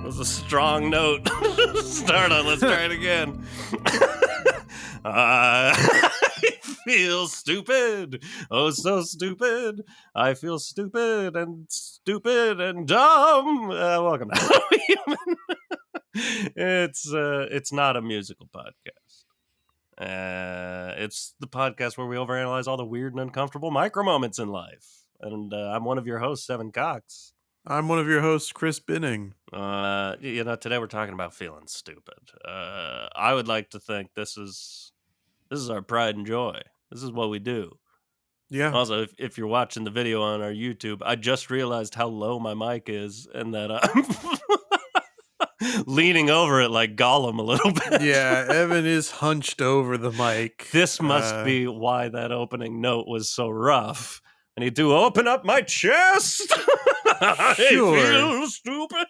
was a strong note. Start on. Let's try it again. I feel stupid. Oh, so stupid. I feel stupid and dumb. Welcome to HowDoWeHuman. It's not a musical podcast. It's the podcast where we overanalyze all the weird and uncomfortable micro moments in life. And I'm one of your hosts, Seven Cox. I'm one of your hosts, Chris Binning. Today we're talking about feeling stupid. I would like to think this is our pride and joy. This is what we do. Yeah. Also, if you're watching the video on our YouTube, I just realized how low my mic is and that I'm leaning over it like Gollum a little bit. Yeah, Evan is hunched over the mic. This must be why that opening note was so rough. I need to open up my chest. I feel stupid.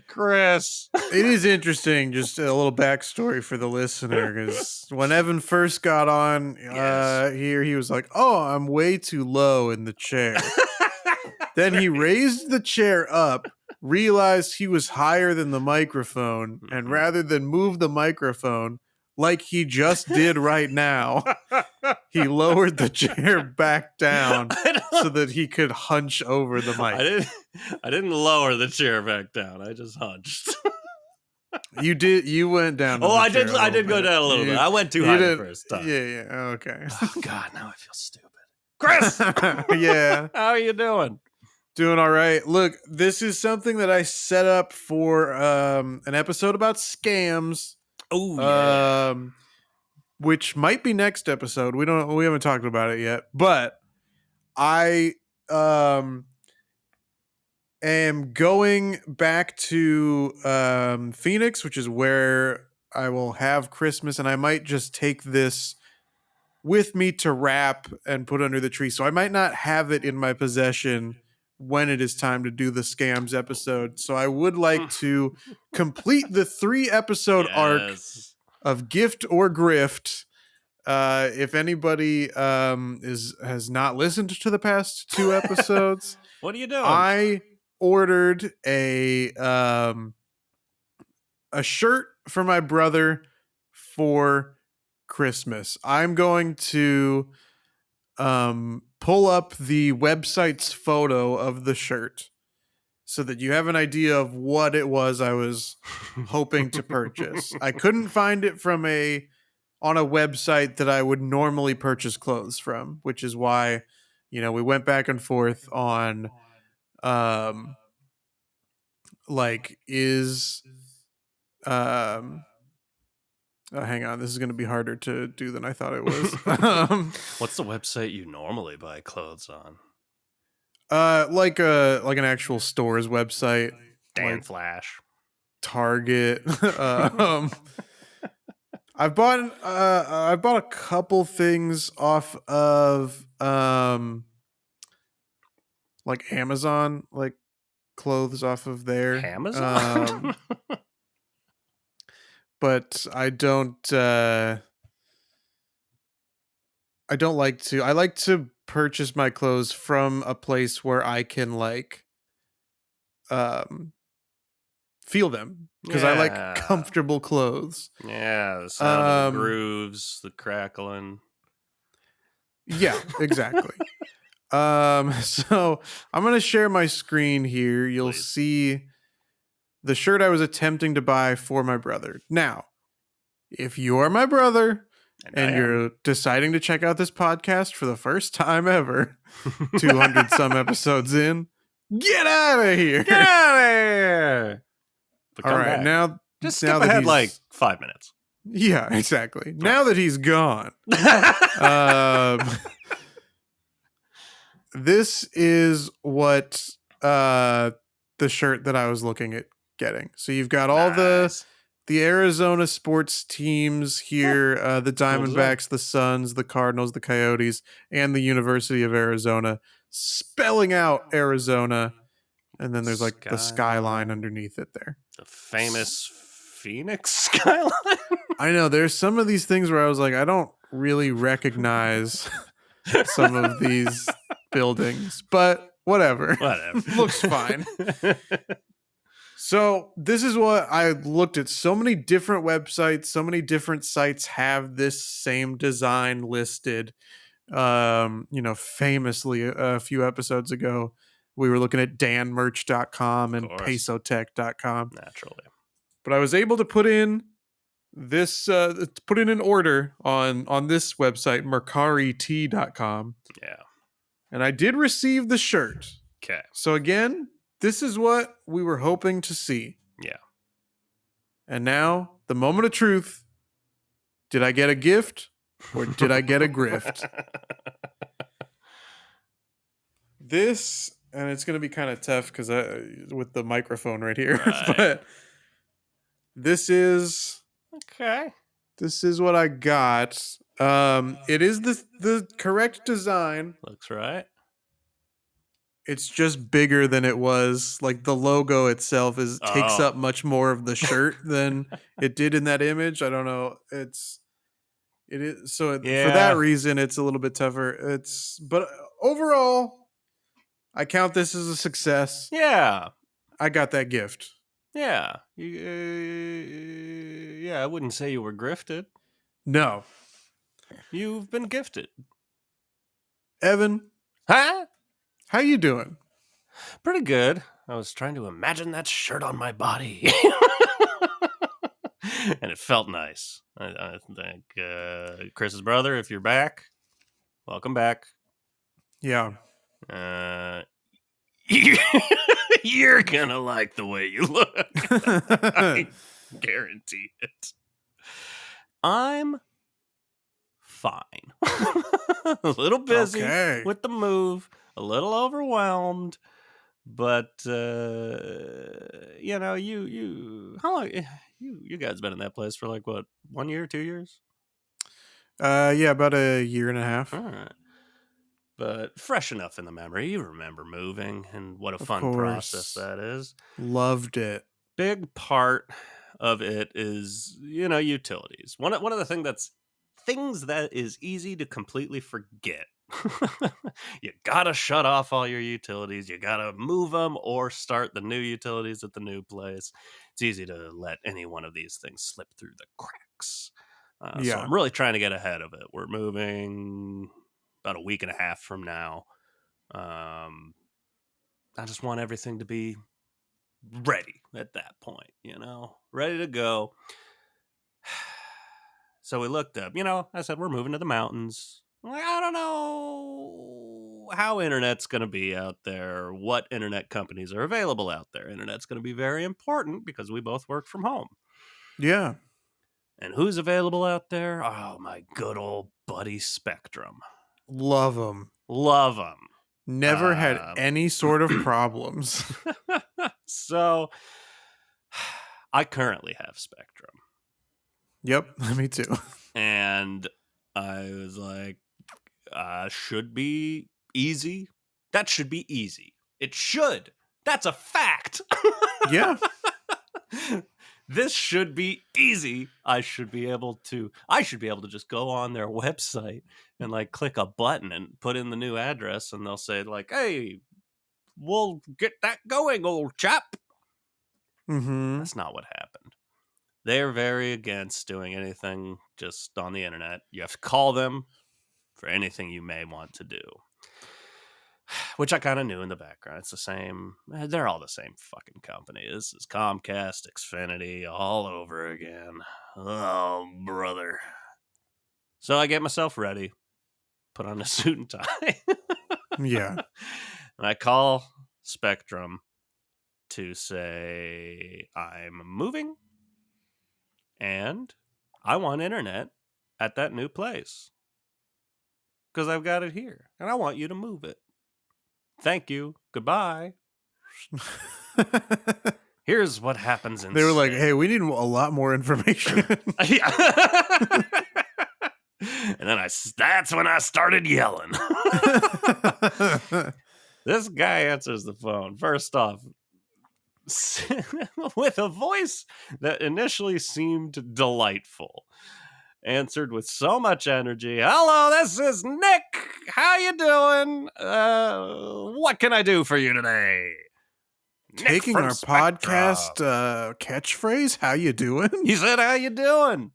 Chris. It is interesting, just a little backstory for the listener, because when Evan first got on here, he was like, oh, I'm way too low in the chair. Then he raised the chair up, realized he was higher than the microphone, and rather than move the microphone, like he just did right now, he lowered the chair back down so that he could hunch over the mic. I didn't lower the chair back down. I just hunched. You did. You went down. I did go down a little bit. I went too high the first time. Yeah. Okay. Oh God, now I feel stupid. Chris. Yeah. How are you doing? Doing all right. Look, this is something that I set up for an episode about scams. Oh yeah. Which might be next episode. We haven't talked about it yet, but I am going back to Phoenix, which is where I will have Christmas, and I might just take this with me to wrap and put under the tree. So I might not have it in my possession when it is time to do the scams episode. So I would like to complete the 3-episode arc of Gift or Grift. If anybody has not listened to the past 2 episodes, what are you doing? I ordered a shirt for my brother for Christmas. I'm going to pull up the website's photo of the shirt so that you have an idea of what it was I was hoping to purchase. I couldn't find it on a website that I would normally purchase clothes from, which is why, we went back and forth on hang on, this is going to be harder to do than I thought it was. What's the website you normally buy clothes on? Like an actual store's website. Dan Flash. Target. I bought a couple things off of like Amazon, like clothes off of there. Amazon? But I like to purchase my clothes from a place where I can feel them, because I like comfortable clothes. Yeah, the sound of the grooves, the crackling. Yeah, exactly. So I'm going to share my screen here. You'll see the shirt I was attempting to buy for my brother. Now, if you're my brother and you're deciding to check out this podcast for the first time ever, 200 some episodes in, get out of here. Get out of here. All right, now just skip ahead like 5 minutes. Yeah, exactly. Now that he's gone. This is what the shirt that I was looking at getting. So you've got all the Arizona sports teams here, the Diamondbacks, the Suns, the Cardinals, the Coyotes, and the University of Arizona, spelling out Arizona. And then there's like the skyline underneath it there. The famous Phoenix skyline. I know, there's some of these things where I was like, I don't really recognize some of these buildings, but whatever. Whatever. Looks fine. So this is what I looked at. So many different websites, so many different sites have this same design listed. Famously a few episodes ago, we were looking at danmerch.com Of and course. pesotech.com. Naturally. But I was able to put in an order on this website, mercarit.com, Yeah. and I did receive the shirt. Okay. So again, this is what we were hoping to see. Yeah. And now, the moment of truth. Did I get a gift or did I get a grift? This, and it's going to be kind of tough because with the microphone right here, Right. but this is Okay. what I got. It is the correct design. Looks right. It's just bigger than it was. Like the logo itself takes up much more of the shirt than it did in that image. I don't know. It is so for that reason it's a little bit tougher. But overall, I count this as a success. Yeah. I got that gift. Yeah. Yeah, I wouldn't say you were grifted. No. You've been gifted. Evan, Huh? how you doing? Pretty good. I was trying to imagine that shirt on my body. And it felt nice. I think Chris's brother, if you're back, welcome back. Yeah. You're gonna like the way you look. I guarantee it. I'm fine. A little busy with the move, a little overwhelmed, but you how long you guys been in that place for, like, what, 1 year, 2 years? Yeah, about a year and a half. All right. But fresh enough in the memory. You remember moving and what a fun course. process that is. Loved it. Big part of it is, utilities. One of the things that is easy to completely forget. You gotta shut off all your utilities. You gotta move them or start the new utilities at the new place. It's easy to let any one of these things slip through the cracks. So I'm really trying to get ahead of it. We're moving about a week and a half from now. I just want everything to be ready at that point, ready to go. So we looked up, I said, we're moving to the mountains. Like, I don't know how internet's going to be out there, what internet companies are available out there. Internet's going to be very important because we both work from home. Yeah. And who's available out there? Oh, my good old buddy Spectrum. Love them. Love them. Never had any sort of problems. So I currently have Spectrum. Yep, me too. And I was like, should be easy. That should be easy. It should. That's a fact. Yeah. This should be easy. I should be able to just go on their website and, like, click a button and put in the new address, and they'll say, like, hey, we'll get that going, old chap. Mm-hmm. That's not what happened. They're very against doing anything just on the internet. You have to call them for anything you may want to do. Which I kind of knew in the background. It's the same. They're all the same fucking company. This is Comcast, Xfinity, all over again. Oh, brother. So I get myself ready, put on a suit and tie. Yeah. And I call Spectrum to say I'm moving and I want internet at that new place because I've got it here and I want you to move it. Thank you. Goodbye. Here's what happens instead. They were like, hey, we need a lot more information. And then that's when I started yelling. This guy answers the phone. First off, with a voice that initially seemed delightful. Answered with so much energy. Hello, this is Nick. How you doing? What can I do for you today? Nick taking from our Spectrum. podcast catchphrase. How you doing? He said, "How you doing?"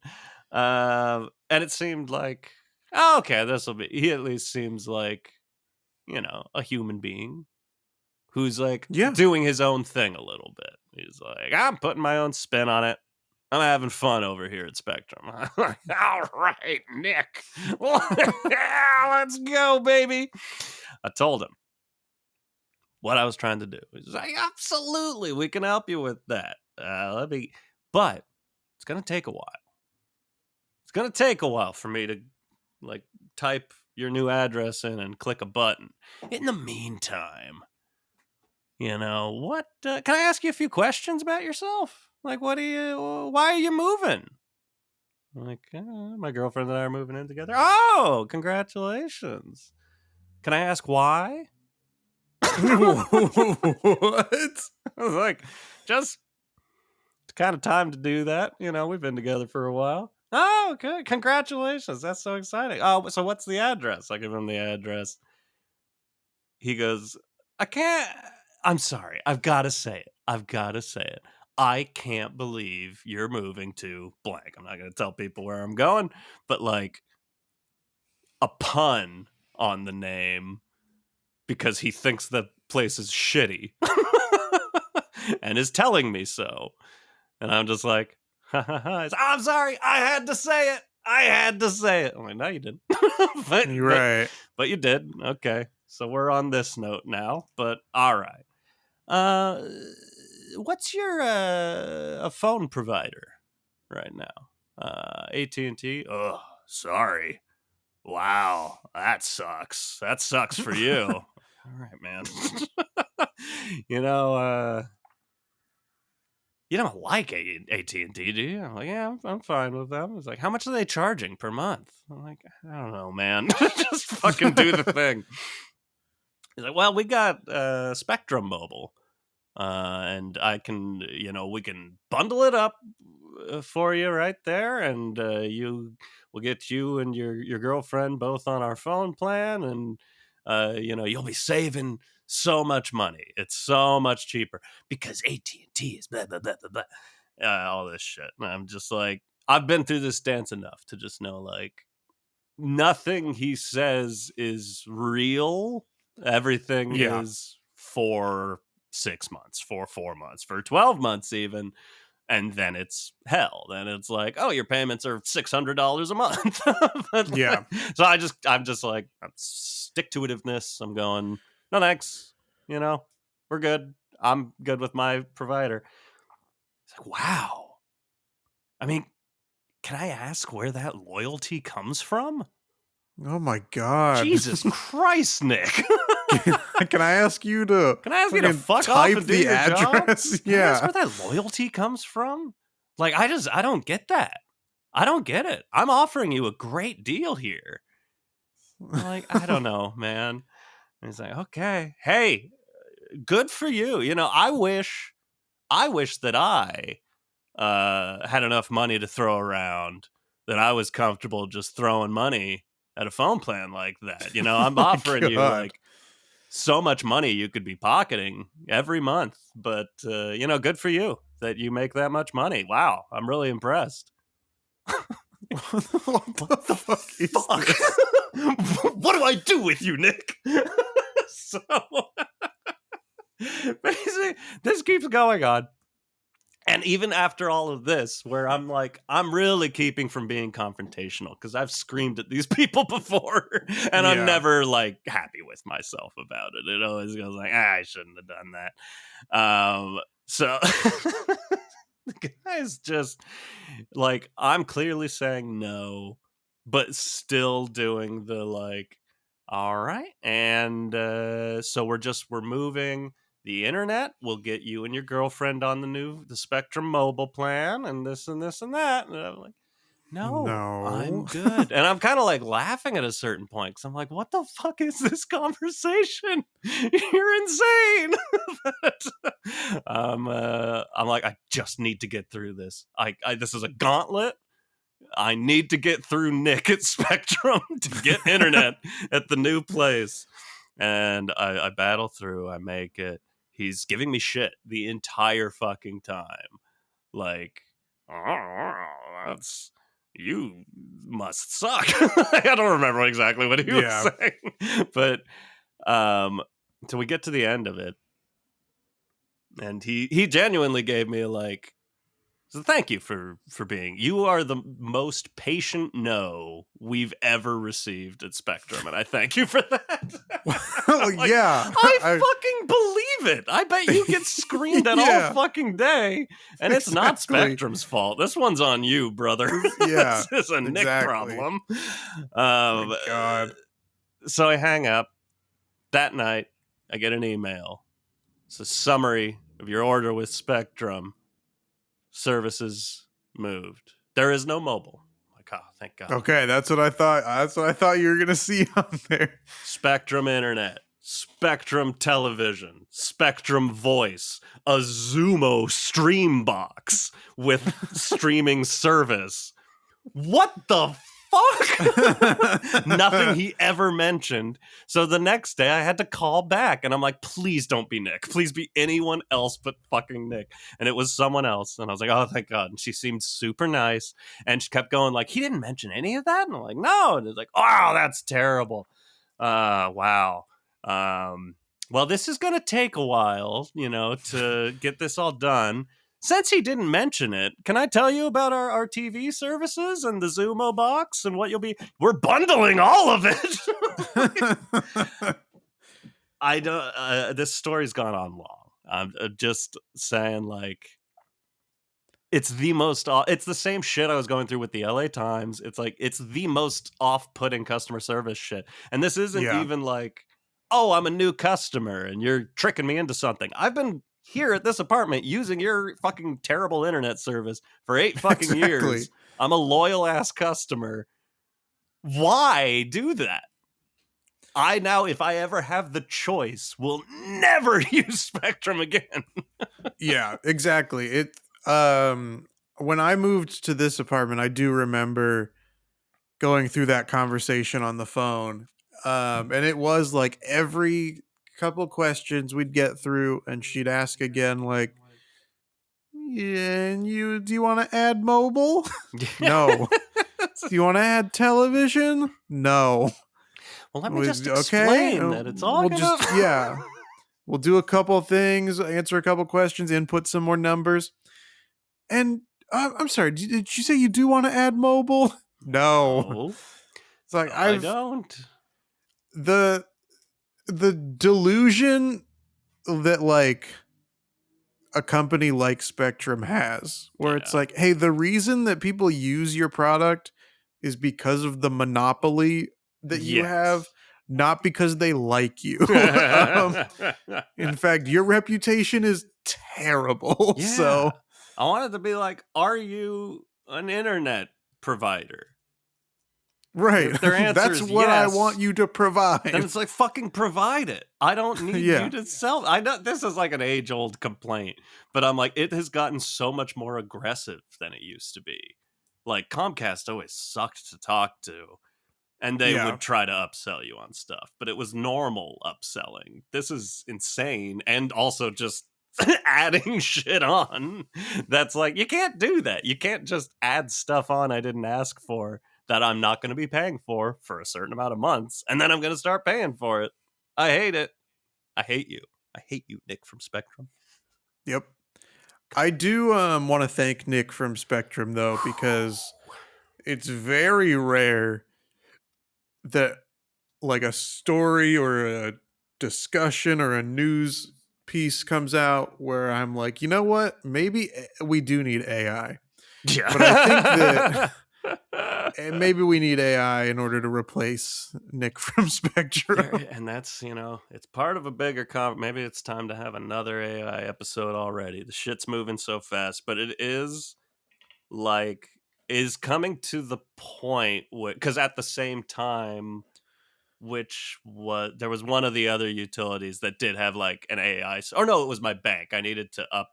And it seemed like, oh, okay, this will be. He at least seems like, a human being who's like Yeah. doing his own thing a little bit. He's like, I'm putting my own spin on it. I'm having fun over here at Spectrum. All right, Nick. Let's go, baby. I told him what I was trying to do. He's like, absolutely, we can help you with that. But it's gonna take a while. It's gonna take a while for me to like type your new address in and click a button. In the meantime, what? Can I ask you a few questions about yourself? Like, why are you moving? Like, my girlfriend and I are moving in together. Oh, congratulations. Can I ask why? What? I was like, just it's kind of time to do that. We've been together for a while. Oh, okay. Congratulations. That's so exciting. Oh, so what's the address? I give him the address. He goes, I can't. I'm sorry. I've got to say it. I can't believe you're moving to blank. I'm not going to tell people where I'm going, but like a pun on the name because he thinks the place is shitty and is telling me so. And I'm just like, ha, ha, ha. I'm sorry. I had to say it. I'm like, no, you didn't. but, You're but, right. but you did. Okay. So we're on this note now, but all right. Uh, what's your a phone provider right now? AT&T? Oh, sorry. Wow, that sucks. That sucks for you. All right, man. you know, uh, you don't like AT&T, do you? I'm like, yeah, I'm fine with them. It's like, how much are they charging per month? I'm like, I don't know, man. Just fucking do the thing. He's like, well, we got Spectrum Mobile. And I can, we can bundle it up for you right there, and we'll get you and your girlfriend both on our phone plan, and you'll be saving so much money. It's so much cheaper because AT&T is blah blah blah blah blah, all this shit. And I'm just like, I've been through this dance enough to just know like nothing he says is real. Everything Yeah. is for 6 months, for 4 months, for 12 months even. And then it's hell. Then it's like, oh, your payments are $600 a month. Yeah. So I'm just like, I'm stick to itiveness. I'm going, no thanks. We're good. I'm good with my provider. It's like, wow. I mean, can I ask where that loyalty comes from? Oh my God. Jesus Christ, Nick. Can I ask you to Can I ask you to fucking fuck off type and do the your job? address? Can I ask Yeah. where that loyalty comes from? Like, I don't get that. I don't get it. I'm offering you a great deal here. I'm like, I don't know, man. And he's like, okay, hey, good for you. I wish that I had enough money to throw around that I was comfortable just throwing money at a phone plan like that. I'm Oh offering my you God. like so much money you could be pocketing every month, but good for you that you make that much money. Wow, I'm really impressed. What the What the fuck is fuck? this? What do I do with you, Nick? So basically, this keeps going on. And even after all of this, where I'm like, I'm really keeping from being confrontational because I've screamed at these people before, and I'm Yeah. never like happy with myself about it. It always goes like, I shouldn't have done that. So the guy's just like, I'm clearly saying no, but still doing the like, all right, and so we're moving the internet. We'll get you and your girlfriend on the Spectrum mobile plan, and this and this and that. And I'm like, no, I'm No. good. And I'm kind of like laughing at a certain point because I'm like, what the fuck is this conversation? You're insane. I'm like, I just need to get through this. This is a gauntlet. I need to get through Nick at Spectrum to get internet at the new place. And I battle through. I make it. he's giving me shit the entire fucking time. Like, oh, that's, you must suck. I don't remember exactly what he was Yeah. saying, but so we get to the end of it, and he genuinely gave me like, so thank you for being. You are the most patient no we've ever received at Spectrum, and I thank you for that. Well, I'm like, yeah. I fucking believe it. I bet you get screamed at all Yeah. fucking day, and it's not Exactly. Spectrum's fault. This one's on you, brother. Yeah. This is a Nick Exactly. problem. My Um, God. so I hang up. That night, I get an email. It's a summary of your order with Spectrum. Services moved. There is no mobile. Like, oh, thank God. Okay, that's what I thought. That's what I thought you were gonna see on there. Spectrum Internet, Spectrum Television, Spectrum Voice, a Zumo stream box with streaming service. What the fuck? Nothing he ever mentioned. So the next day I had to call back and I'm like, please don't be Nick. Please be anyone else but fucking Nick. And it was someone else. And I was like, oh, thank God. And she seemed super nice. And she kept going like, he didn't mention any of that? And I'm like, no. And it's like, oh, that's terrible. Wow. Well, this is going to take a while, to get this all done. Since he didn't mention it, can I tell you about our TV services and the Zumo box and what you'll be? We're bundling all of it. I don't. This story's gone on long. I'm just saying, like, it's the most. It's the same shit I was going through with the LA Times. It's like it's the most off-putting customer service shit, and this isn't Yeah. even like, oh, I'm a new customer and you're tricking me into something. I've been here at this apartment using your fucking terrible internet service for 8 fucking Exactly. years. I'm a loyal ass customer. Why do that? I now, if I ever have the choice, will never use Spectrum again. Yeah, exactly. When I moved to this apartment, I do remember going through that conversation on the phone. And it was like every couple questions we'd get through and she'd ask again like, yeah, and do you want to add mobile? No. Do you want to add television? No. Well, let me just Okay. explain that it's all We'll gonna. just yeah. We'll do a couple of things, answer a couple questions, input some more numbers. And I'm sorry, did you say you do want to add mobile? No. No, It's like I don't. the delusion that like a company like Spectrum has, where it's Yeah. like, hey, the reason that people use your product is because of the monopoly that you have, not because they like you. In fact, your reputation is terrible. Yeah. So, I wanted to be like, are you an internet provider? right. If their answer That's is what I yes, want you to provide. then it's like, fucking provide it. I don't need Yeah. you to sell. I know this is like an age-old complaint, but I'm like, it has gotten so much more aggressive than it used to be. Like, Comcast always sucked to talk to, and they Yeah. would try to upsell you on stuff, but it was normal upselling. This is insane, and also just adding shit on. That's like, you can't do that. You can't just add stuff on I didn't ask for that I'm not going to be paying for a certain amount of months, and then I'm going to start paying for it. I hate it. I hate you. I hate you, Nick from Spectrum. Yep. I do want to thank Nick from Spectrum though, because it's very rare that like a story or a discussion or a news piece comes out where I'm like, you know what? Maybe we do need AI. Yeah. But I think that maybe we need AI in order to replace Nick from Spectrum. And that's, it's part of a bigger maybe it's time to have another AI episode already. The shit's moving so fast, but it is like is coming to the point because at the same time, there was one of the other utilities that did have like an AI. Or no, it was my bank. I needed to up.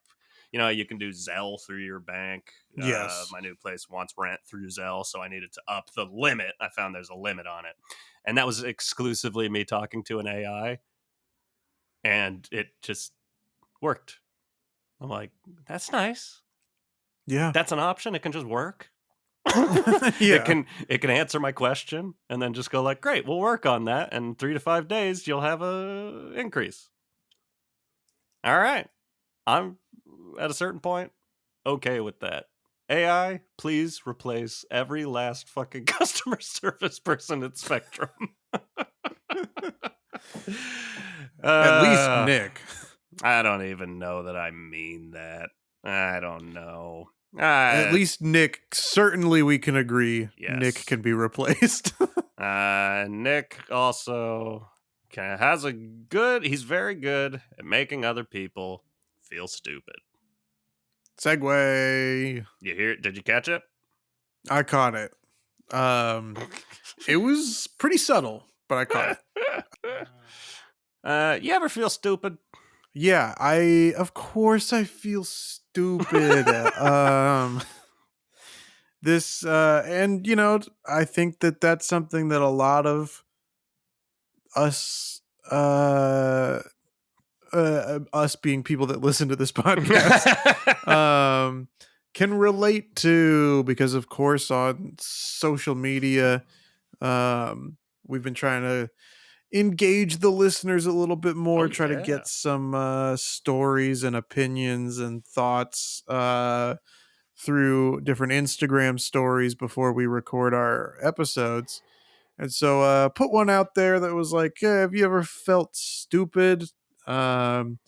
You can do Zelle through your bank. Yes. My new place wants rent through Zelle, so I needed to up the limit. I found there's a limit on it, and that was exclusively me talking to an AI, and it just Worked. I'm like, that's nice. Yeah. That's an option. It can just work. Yeah. It can answer my question and then just go like, great, we'll work on that. And 3 to 5 days, you'll have a increase. All right. I'm at a certain point okay with that. AI, please replace every last fucking customer service person at Spectrum. At least uh, Nick. I don't even know that I mean that. I don't know. At least Nick. Certainly, we can agree. Nick Yes. can be replaced. Nick also has a good. He's very good at making other people feel stupid. Segue. You hear? Did you catch it? I caught it. It was pretty subtle, but I caught it. You ever feel stupid? Yeah, of course I feel stupid. This and I think that that's something that a lot of us us being people that listen to this podcast can relate to, because of course on social media we've been trying to engage the listeners a little bit more, try to get some stories and opinions and thoughts through different Instagram stories before we record our episodes. And so put one out there that was like, have you ever felt stupid? And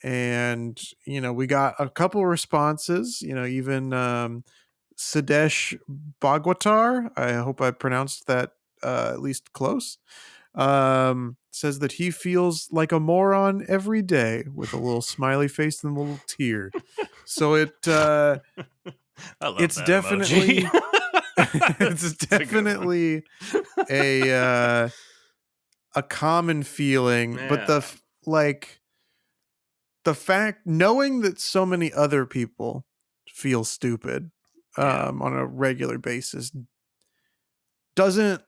we got a couple responses, even Sadesh Bhagwatar, I hope I pronounced that at least close, says that he feels like a moron every day, with a little smiley face and a little tear. So it's definitely it's definitely a common feeling. Yeah. But the fact, knowing that so many other people feel stupid on a regular basis doesn't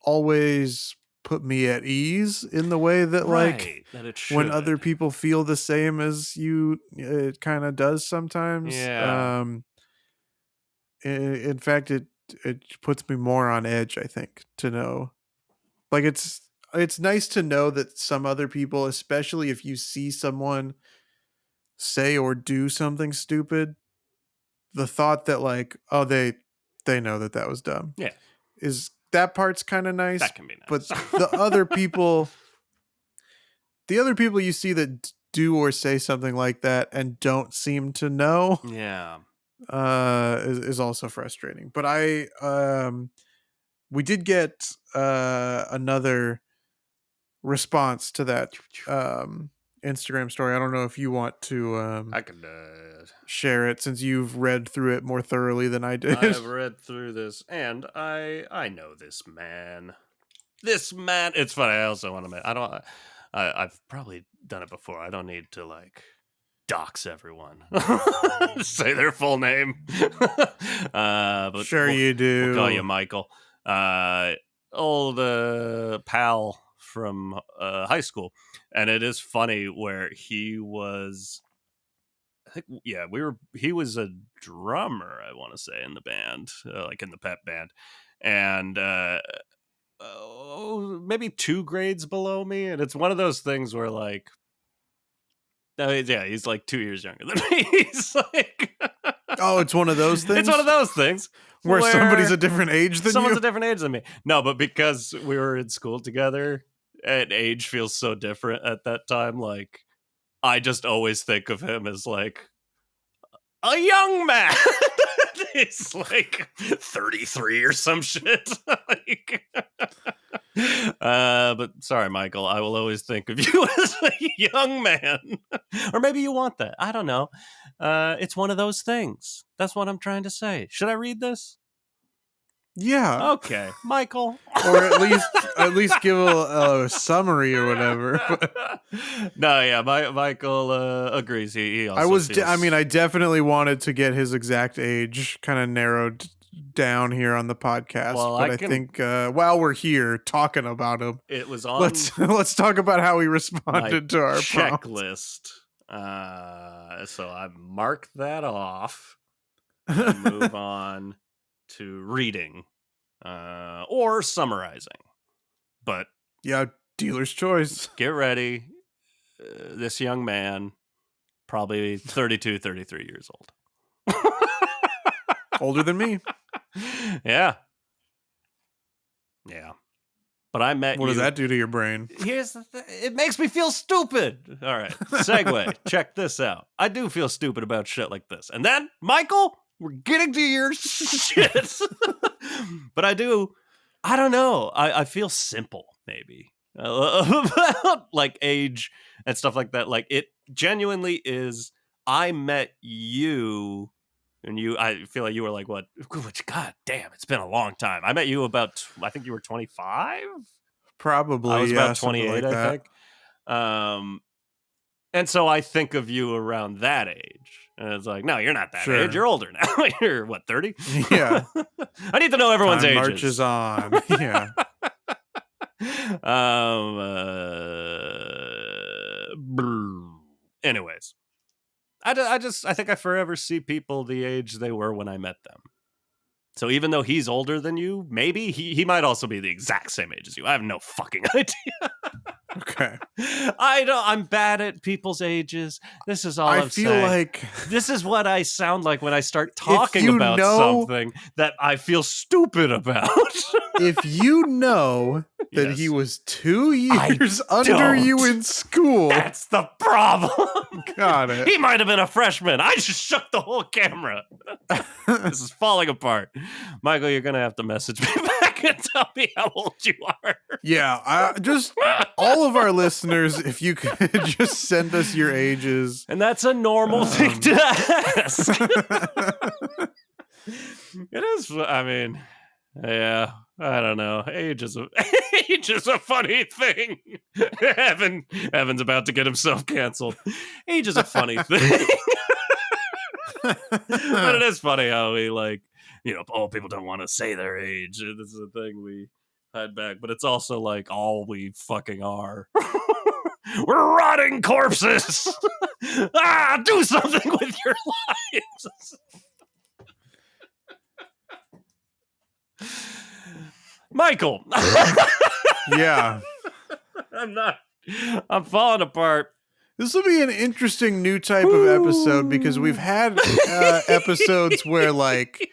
always put me at ease in the way that that it should. When other people feel the same as you, it kind of does sometimes. In fact, it puts me more on edge, I think, to know, like, it's nice to know that some other people, especially if you see someone say or do something stupid, the thought that like, oh, they know that was dumb. Yeah. Is that part's kind of nice. That can be nice. But the other people you see that do or say something like that and don't seem to know, is also frustrating. But we did get another response to that Instagram story. I don't know if you want to I could share it, since you've read through it more thoroughly than I did. I've read through this, and I know this man. It's funny. I also want to I've probably done it before. I don't need to like dox everyone. Say their full name. But sure, you do. We'll call you Michael. Old pal from high school. And it is funny where he was, I think, he was a drummer, I want to say, in the band, like in the pep band. And maybe 2 grades below me. And it's one of those things where like, he's like 2 years younger than me. He's like, oh, it's one of those things? It's one of those things. Where somebody's a different age than someone's you? a different age than me. No, but because we were in school together, and age feels so different at that time, like, I just always think of him as like a young man. He's like 33 or some shit. Like, but sorry, Michael, I will always think of you as a young man. Or maybe you want that. I don't know. It's one of those things. That's what I'm trying to say. Should I read this? Yeah. Okay, Michael. Or at least give a summary or whatever. No, yeah, Michael agrees. He also I definitely wanted to get his exact age kind of narrowed down here on the podcast, Well, but I think while we're here talking about him, it was on let's talk about how he my responded to our prompt. checklist. So I marked that off and move on to reading or summarizing. But Yeah, dealer's choice. get ready. This young man, probably 32, 33 years old. Older than me. Yeah. Yeah. But I met What you. does that do to your brain? Here's the thing. It makes me feel stupid. All right. Segue. Check this out. I do feel stupid about shit like this. And then, Michael, we're getting to your shit. But I don't know. I feel simple, maybe. About like age and stuff like that. Like it genuinely is. I met you. And I feel like you were like, what? God damn, it's been a long time. I met you I think you were 25? Probably, I was yeah, about 28, like I think. And so I think of you around that age. And it's like, no, you're not that Sure. age. You're older now. You're, what, 30? Yeah. I need to know everyone's Time ages. marches on. Yeah. Anyways. I think I forever see people the age they were when I met them. So even though he's older than you, maybe he might also be the exact same age as you. I have no fucking idea. Okay. I'm bad at people's ages. This is all I I'm feel saying. like This is what I sound like when I start talking you about know- something that I feel stupid about. if you know that Yes. he was 2 years under you don't. in school, That's the problem. got it. He might have been a freshman. I just shook the whole camera. This is falling apart. Michael, you're going to have to message me back and tell me how old you are. Yeah, just all of our listeners, if you could just send us your ages. And that's a normal thing to ask. It is, I mean, yeah, I don't know. Age is a funny thing. Evan's about to get himself canceled. Age is a funny thing. But it is funny how we people don't want to say their age. This is a thing we hide back, but it's also like all we fucking are. We're rotting corpses. Do something with your lives. Michael. Yeah. I'm falling apart. This will be an interesting new type of episode because we've had episodes where like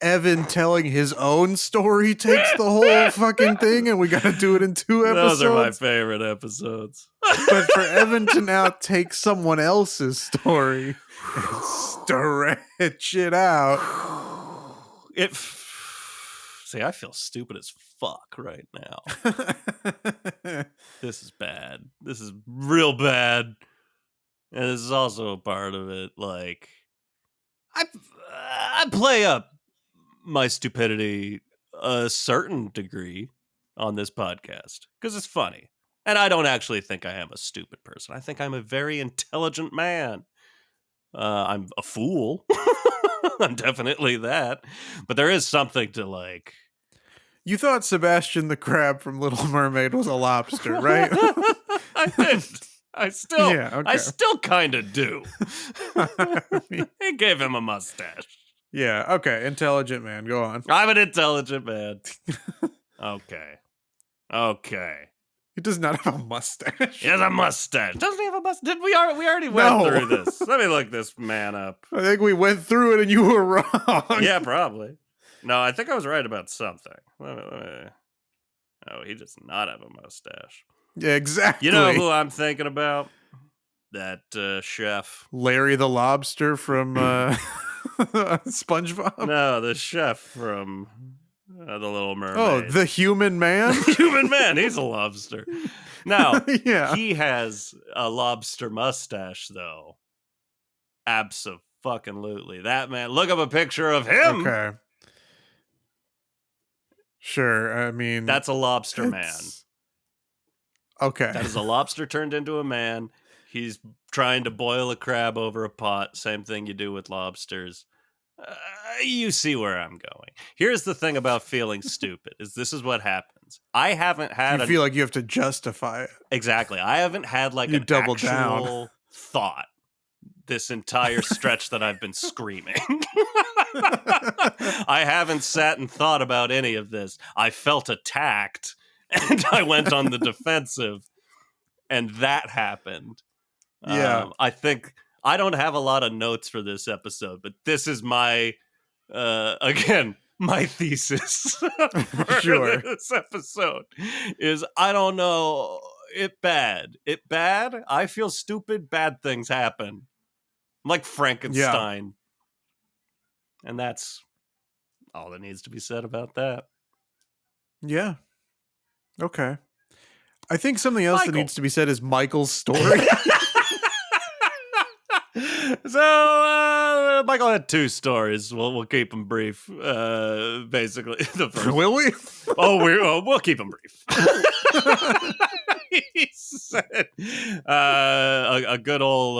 Evan telling his own story takes the whole fucking thing and we got to do it in 2 episodes. Those are my favorite episodes. But for Evan to now take someone else's story and stretch it out. See, I feel stupid as fuck right now. This is bad. This is real bad. And this is also a part of it. Like, I play up my stupidity a certain degree on this podcast because it's funny. And I don't actually think I am a stupid person. I think I'm a very intelligent man. I'm a fool. I'm definitely that. But there is something to like. You thought Sebastian the crab from Little Mermaid was a lobster, right? I did. I still, Yeah, okay. I still kind of do. I mean, He gave him a mustache. yeah, okay. Intelligent man. Go on. I'm an intelligent man. Okay. He does not have a mustache. He has a mustache. Doesn't he have a mustache? Did we already went No. through this? Let me look this man up. I think we went through it and you were wrong. Yeah, probably. No, I think I was right about something. Let me. Oh, he does not have a mustache. Yeah, exactly. You know who I'm thinking about? That chef. Larry the lobster from SpongeBob? No, the chef from The Little Mermaid. Oh, the human man? Human man. He's a lobster. Now, Yeah. he has a lobster mustache, though. Abso-fucking-lutely. That man. Look up a picture of him. Okay. Sure. I mean, That's a lobster man. it's- Okay. That is a lobster turned into a man. He's trying to boil a crab over a pot. Same thing you do with lobsters. You see where I'm going. Here's the thing about feeling stupid: is this is what happens. I haven't You had an feel like you have to justify it. exactly. I haven't had like You an double down. actual thought this entire stretch that I've been screaming. I haven't sat and thought about any of this. I felt attacked and I went on the defensive, and that happened. Yeah, I think I don't have a lot of notes for this episode, but this is my again my thesis for sure. this episode is I don't know it bad. I feel stupid. Bad things happen. I'm like Yeah, Frankenstein, and that's all that needs to be said about that. yeah. Okay. I think something else that Michael. needs to be said is Michael's story. So Michael had two stories. We'll keep them brief. Basically, the first. Will we? We'll keep them brief. He said a good old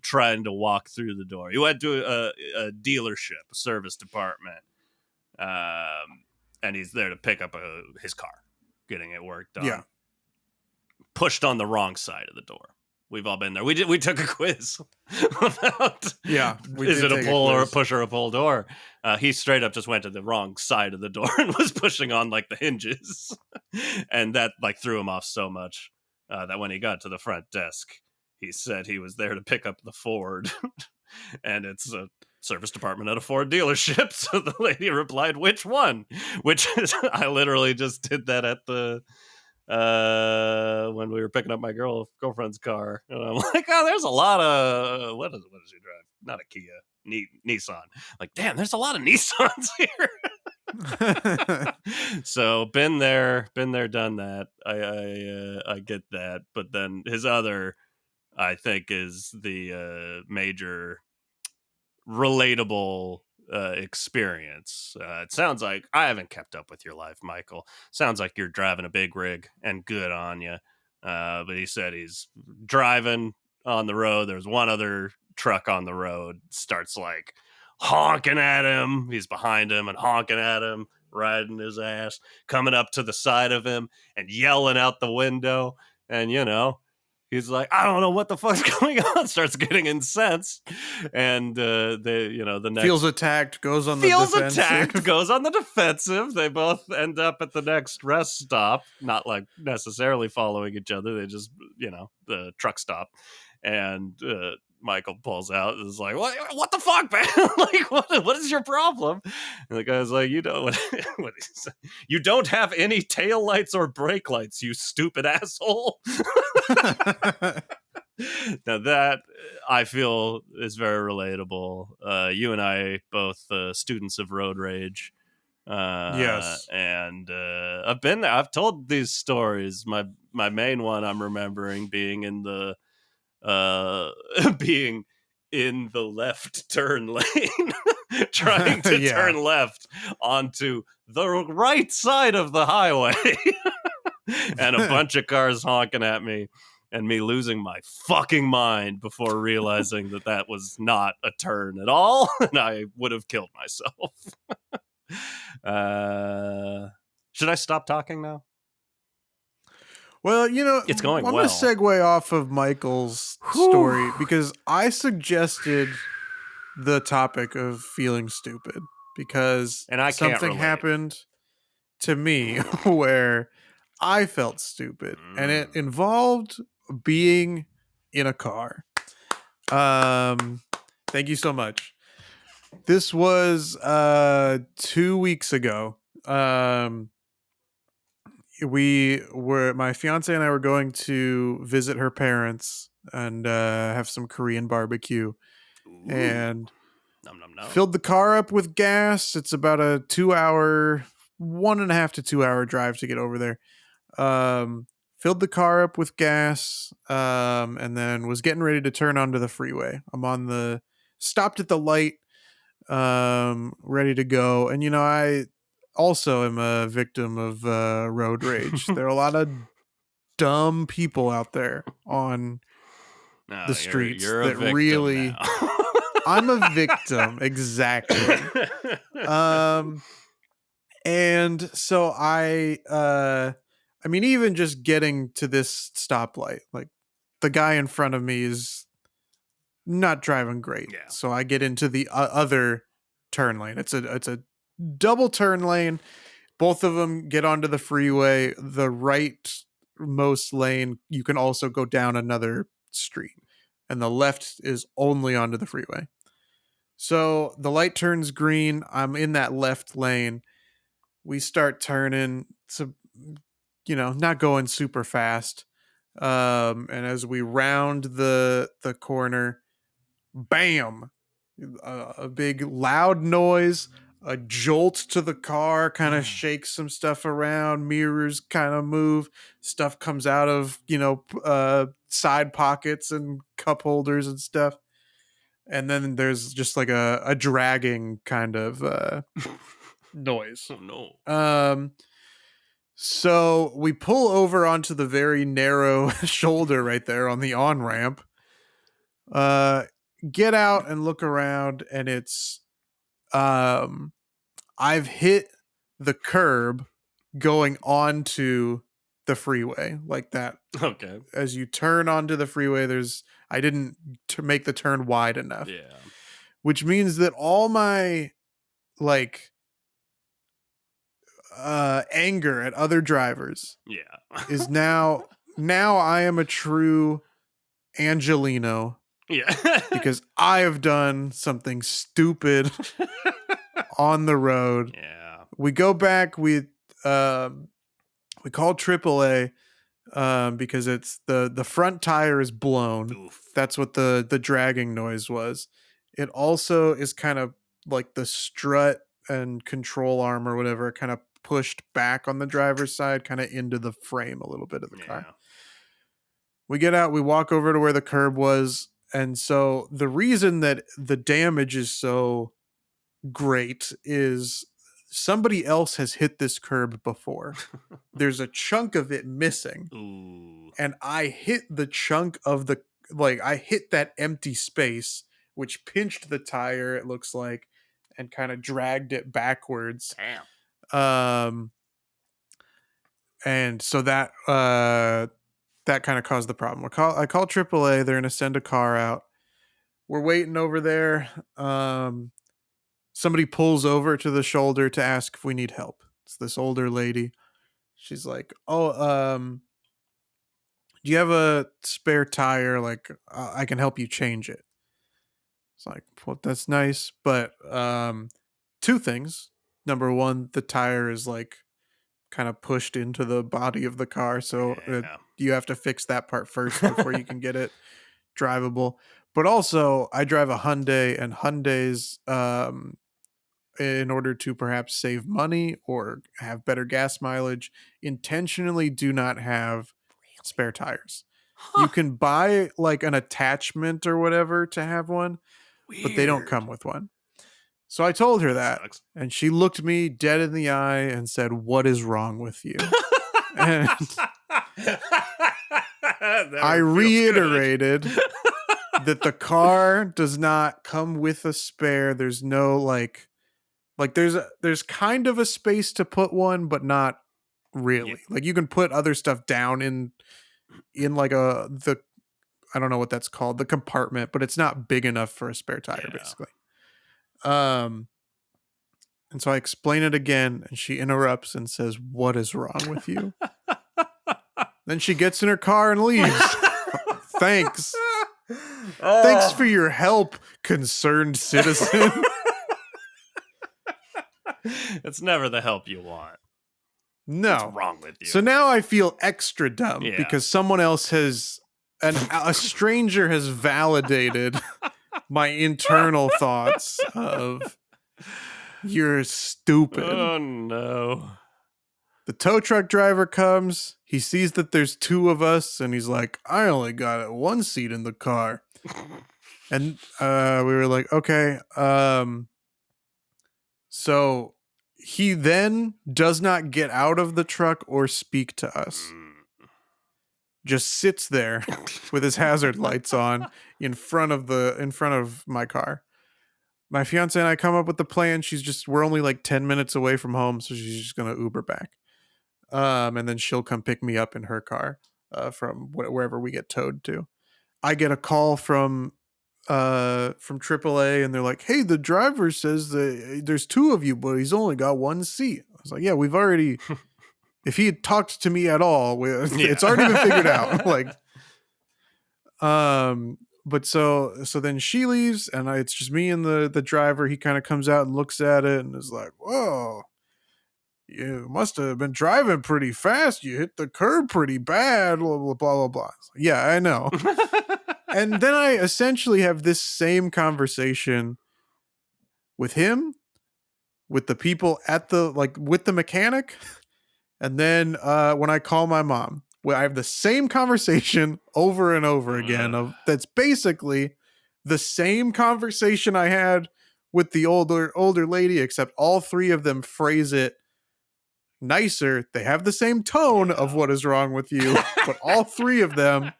trying to walk through the door. He went to a dealership, a service department, and he's there to pick up his car, getting it worked on. Yeah. Pushed on the wrong side of the door. We've all been there. We took a quiz about Yeah. is it a pull or a push or a pull door. He straight up just went to the wrong side of the door and was pushing on like the hinges, and that like threw him off so much that when he got to the front desk, he said he was there to pick up the Ford, and it's a service department at a Ford dealership. So the lady replied, "Which one?" Which is I literally just did that at the when we were picking up my girlfriend's car, and I'm like, oh, there's a lot of what does she drive? Not a Kia, Nissan. Like, damn, there's a lot of Nissans here. So been there, done that. I get that, but then his other, I think, is the major relatable experience. It sounds like I haven't kept up with your life, Michael. Sounds like you're driving a big rig, and good on you. But he said he's driving on the road. There's one other truck on the road. Starts like honking at him. He's behind him and honking at him, riding his ass, coming up to the side of him and yelling out the window. And he's like, I don't know what the fuck's going on. Starts getting incensed, and the next feels attacked, goes on the defensive. goes on the defensive. They both end up at the next rest stop, not like necessarily following each other. They just the truck stop, and Michael pulls out and is like, what the fuck, man? Like, what is your problem? And the guy's like, what you don't have any tail lights or brake lights, you stupid asshole. Now that I feel is very relatable. You and I both students of road rage. Yes. And I've been there. I've told these stories. My main one I'm remembering being in the being in the left turn lane, trying to turn left onto the right side of the highway, and a bunch of cars honking at me, and me losing my fucking mind before realizing that was not a turn at all, and I would have killed myself. Should I stop talking now? Well, It's going I'm well. going to segue off of Michael's story because I suggested the topic of feeling stupid because And I can't something relate. happened to me where I felt stupid, and it involved being in a car. Thank you so much. This was 2 weeks ago. My fiance and I were going to visit her parents and have some Korean barbecue. Ooh. And Nom, nom, nom. filled the car up with gas. It's about a 1.5 to 2 hour drive to get over there. Filled the car up with gas, and then was getting ready to turn onto the freeway. Stopped at the light, ready to go. And I also am a victim of road rage. There are a lot of dumb people out there on the streets you're a that victim really now. I'm a victim. Exactly. Um, and so I mean, even just getting to this stoplight, like the guy in front of me is not driving great. Yeah. So I get into the other turn lane. It's a double turn lane. Both of them get onto the freeway. The rightmost lane, you can also go down another street, and the left is only onto the freeway. So the light turns green. I'm in that left lane. We start turning. So, not going super fast. And as we round the corner, bam, a big loud noise, a jolt to the car, kind of shakes some stuff around, mirrors kind of move, stuff comes out of side pockets and cup holders and stuff, and then there's just like a dragging kind of noise. Oh no. So we pull over onto the very narrow shoulder right there on the on ramp. Get out and look around, and it's I've hit the curb going onto the freeway like that. Okay. As you turn onto the freeway, I didn't make the turn wide enough. Yeah. Which means that all my like anger at other drivers Yeah. is now I am a true Angelino Yeah. because I have done something stupid on the road. Yeah. We go back, we call AAA because it's the front tire is blown. Oof. That's what the dragging noise was. It also is kind of like the strut and control arm or whatever kind of pushed back on the driver's side, kind of into the frame a little bit of the car. We get out, we walk over to where the curb was. And so the reason that the damage is so great is somebody else has hit this curb before. There's a chunk of it missing. Ooh. And I hit the chunk of I hit that empty space, which pinched the tire, it looks like, and kind of dragged it backwards. Damn. And so that kind of caused the problem. I call AAA. They're gonna send a car out. We're waiting over there. Somebody pulls over to the shoulder to ask if we need help. It's this older lady. She's like, "Oh, do you have a spare tire? Like, I can help you change it." It's like, well, that's nice, but two things. Number one, the tire is like kind of pushed into the body of the car, so you have to fix that part first before you can get it drivable. But also, I drive a Hyundai, and Hyundais, in order to perhaps save money or have better gas mileage, intentionally do not have spare tires. You can buy like an attachment or whatever to have one, but they don't come with one. So I told her that, and she looked me dead in the eye and said, "What is wrong with you?" And I reiterated that the car does not come with a spare. There's no like there's kind of a space to put one, but not really. Yeah. Like you can put other stuff down in like I don't know what that's called, the compartment, but it's not big enough for a spare tire, basically. And so I explain it again, and she interrupts and says, "What is wrong with you?" Then she gets in her car and leaves. Thanks. Thanks for your help, concerned citizen. It's never the help you want. No. What's wrong with you? So now I feel extra dumb because someone else a stranger has validated my internal thoughts of, "You're stupid." Oh no. The tow truck driver comes, he sees that there's two of us, and he's like, "I only got one seat in the car." And we were like, okay. So he then does not get out of the truck or speak to us. Just sits there with his hazard lights on in front of my car. my fiance and I come up with the plan. We're only like 10 minutes away from home, so she's just gonna Uber back. And then she'll come pick me up in her car from wherever we get towed to. I get a call from AAA, and they're like, "Hey, the driver says that there's two of you, but he's only got one seat." I was like, "Yeah, we've already. If he had talked to me at all, it's already been figured out." Like, but so then she leaves, and it's just me and the driver. He kind of comes out and looks at it and is like, "Whoa, you must have been driving pretty fast. You hit the curb pretty bad." Blah blah blah blah blah. Yeah, I know. And then I essentially have this same conversation with him, with the people at the with the mechanic, and then when I call my mom, where I have the same conversation over and over again. That's basically the same conversation I had with the older lady, except all three of them phrase it nicer. They have the same tone of what is wrong with you, but all three of them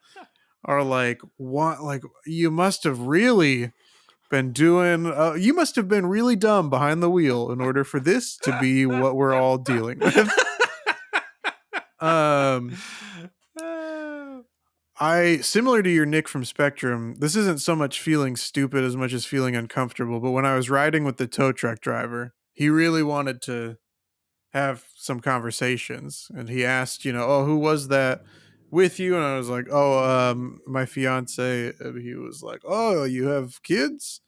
are like, what? Like, you must have really been doing, you must have been really dumb behind the wheel in order for this to be what we're all dealing with. I, similar to your Nick from Spectrum, this isn't so much feeling stupid as much as feeling uncomfortable. But when I was riding with the tow truck driver, he really wanted to have some conversations, and he asked, "Oh, who was that with you?" And I was like, "Oh, my fiance." And he was like, "Oh, you have kids?"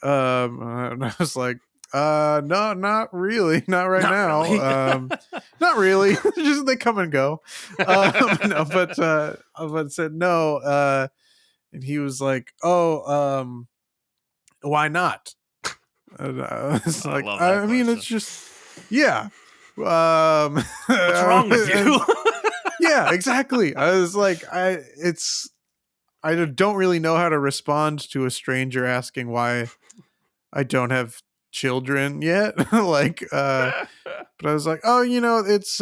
And I was like, no, not really, not right Not now. really. Not really. Just they come and go. No, but said no. And he was like, "Oh, why not?" And I was I like, love that I mean, question. it's just, yeah. What's wrong with you? Yeah, exactly. I was like, I don't really know how to respond to a stranger asking why I don't have children yet. But I was like, "Oh, it's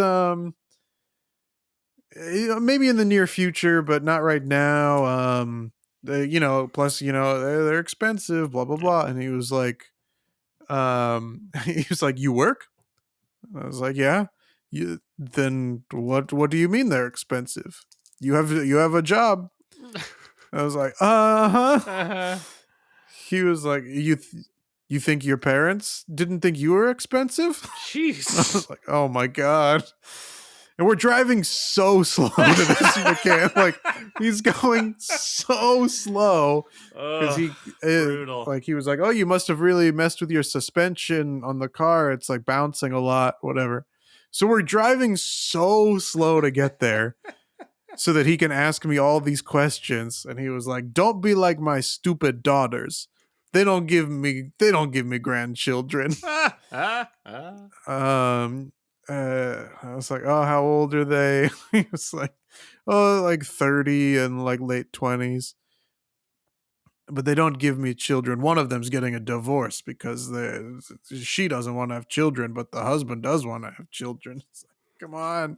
maybe in the near future, but not right now. Plus, they're expensive, blah blah blah." And he was like, he was like, "You work?" I was like, "Yeah." Then what do you mean they're expensive? You have a job. I was like, "Uh-huh." Uh-huh. He was like, You think your parents didn't think you were expensive?" I Jeez. was like, "Oh my god." And we're driving so slow to this mechanic. Like, he's going so slow because Brutal. he was like, "Oh, you must have really messed with your suspension on the car. It's like bouncing a lot, whatever." So we're driving so slow to get there so that he can ask me all these questions. And he was like, "Don't be like my stupid daughters. They don't give me grandchildren." Um, I was like, "Oh, how old are they?" He was like, "Oh, like 30 and like late 20s. But they don't give me children. One of them's getting a divorce because she doesn't want to have children, but the husband does want to have children." It's like, come on.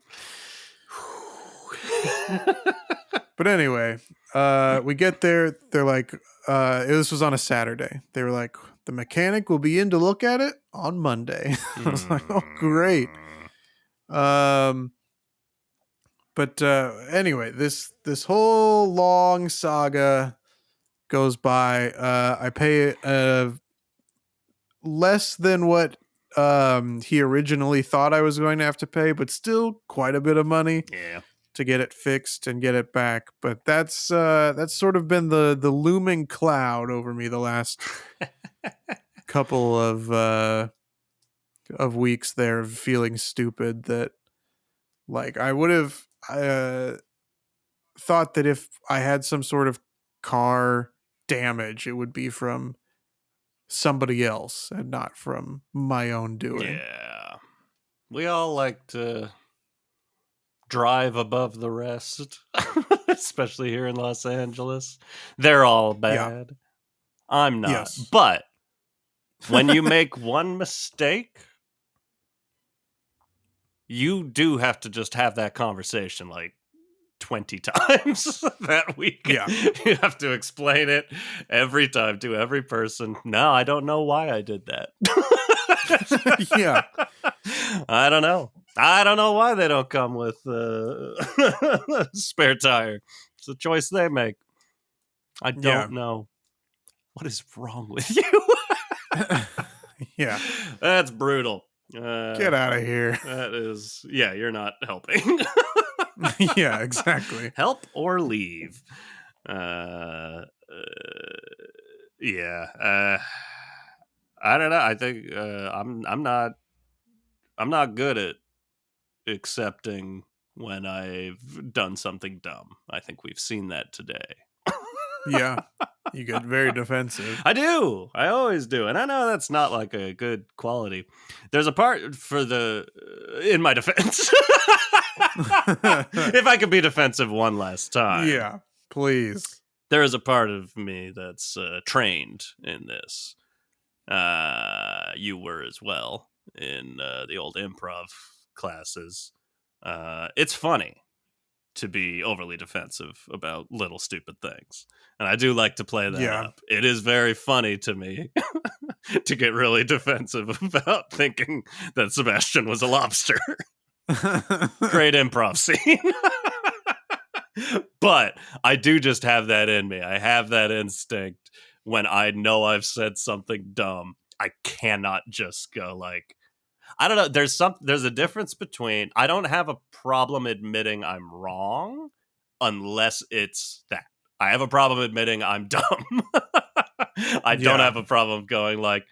But anyway, we get there. They're like, this was on a Saturday. They were like, "The mechanic will be in to look at it on Monday." I was like, "Oh, great." Um, but anyway, this whole long saga goes by. I pay less than what he originally thought I was going to have to pay, but still quite a bit of money Yeah. to get it fixed and get it back. But that's sort of been the looming cloud over me the last couple of weeks there, of feeling stupid, that like I would have thought that if I had some sort of car damage, it would be from somebody else and not from my own doing. Yeah. We all like to drive above the rest, especially here in Los Angeles. They're all Yeah. bad. I'm not. Yes. But when you make one mistake, you do have to just have that conversation. Like, 20 times that week. Yeah. You have to explain it every time to every person. No, I don't know why I did that. Yeah. I don't know. I don't know why they don't come with spare tire. It's a choice they make. I Yeah. don't know. What is wrong with you? Yeah. That's brutal. Get out of here. That is, yeah, you're not helping. Yeah, exactly. Help or leave. Uh, yeah. I don't know. I think I'm not good at accepting when I've done something dumb. I think we've seen that today. Yeah. You get very defensive. I do. I always do. And I know that's not like a good quality. There's a part for the in my defense. If I could be defensive one last time. Yeah, please. There is a part of me that's trained in this. You were as well in the old improv classes. It's funny to be overly defensive about little stupid things. And I do like to play that Yeah. up. It is very funny to me to get really defensive about thinking that Sebastian was a lobster. Great improv scene. But I do just have that in me. I have that instinct when I know I've said something dumb. I cannot just go like, I don't know. There's a difference between I don't have a problem admitting I'm wrong unless it's that. I have a problem admitting I'm dumb. I don't Yeah. have a problem going like,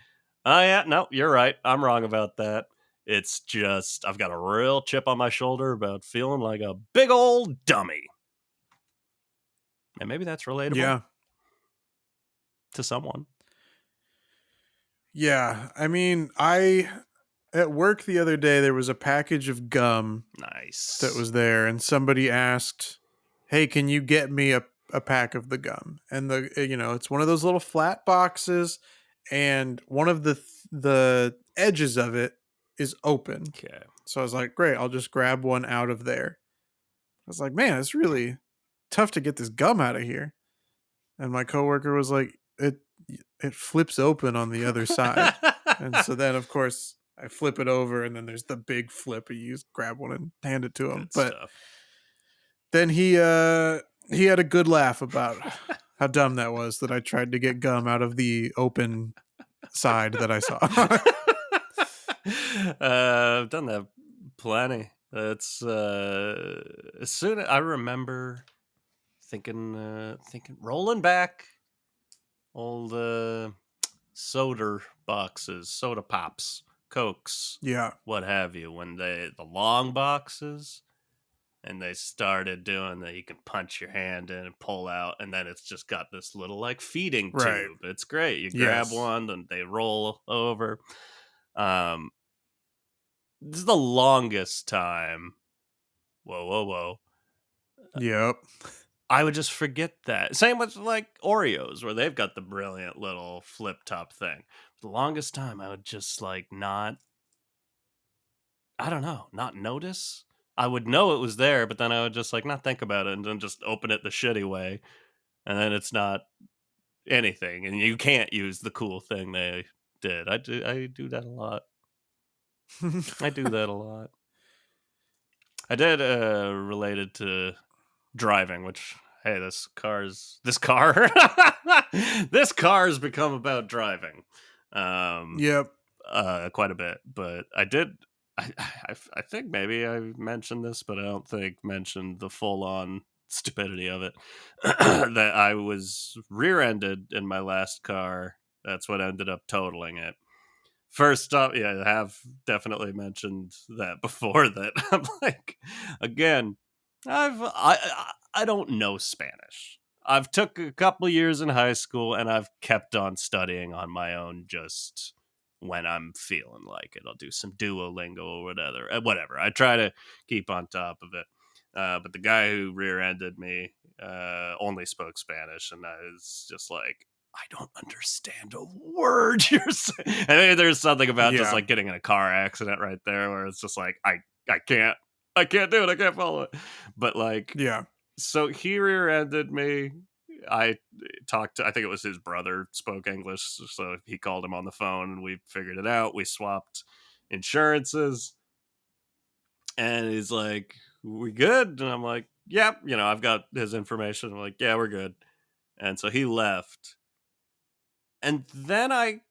oh yeah, no, you're right. I'm wrong about that. It's just I've got a real chip on my shoulder about feeling like a big old dummy. And maybe that's relatable Yeah. to someone. Yeah. I mean, at work the other day there was a package of gum Nice. that was there, and somebody asked, "Hey, can you get me a pack of the gum?" And it's one of those little flat boxes, and one of the edges of it is open. Okay. So I was like, "Great, I'll just grab one out of there." I was like, "Man, it's really tough to get this gum out of here." And my coworker was like, "It flips open on the other side." And so then, of course, I flip it over, and then there's the big flip. You just grab one and hand it to him. Good But stuff. then he had a good laugh about how dumb that was that I tried to get gum out of the open side that I saw. I've done that plenty. That's as soon as I remember thinking rolling back old soda boxes, soda pops, cokes, Yeah. what have you, when the long boxes and they started doing that you can punch your hand in and pull out, and then it's just got this little like feeding Right. tube. It's great. You grab Yes. one, then they roll over. This is the longest time. Whoa. Yep. I would just forget that. Same with like Oreos, where they've got the brilliant little flip top thing. The longest time I would just like not, I don't know, not notice. I would know it was there, but then I would just like not think about it and then just open it the shitty way. And then it's not anything. And you can't use the cool thing they did. I do that a lot. I do that a lot. I did related to driving, which hey, this car this car has become about driving. Yep. Quite a bit. But I think maybe I mentioned this, but I don't think mentioned the full on stupidity of it. That I was rear-ended in my last car. That's what ended up totaling it. First up, yeah, I have definitely mentioned that before. That I'm like, again, I don't know Spanish. I've took a couple years in high school, and I've kept on studying on my own. Just when I'm feeling like it, I'll do some Duolingo or whatever. Whatever. I try to keep on top of it. But the guy who rear-ended me only spoke Spanish, and I was just like, I don't understand a word you're saying. And then there's something about just Yeah. like getting in a car accident right there where it's just like I can't do it. I can't follow it. But like Yeah. So he rear-ended me. I I think it was his brother spoke English, so he called him on the phone and we figured it out. We swapped insurances, and he's like, "We good?" And I'm like, "Yep." I've got his information. I'm like, "Yeah, we're good." And so he left, and then I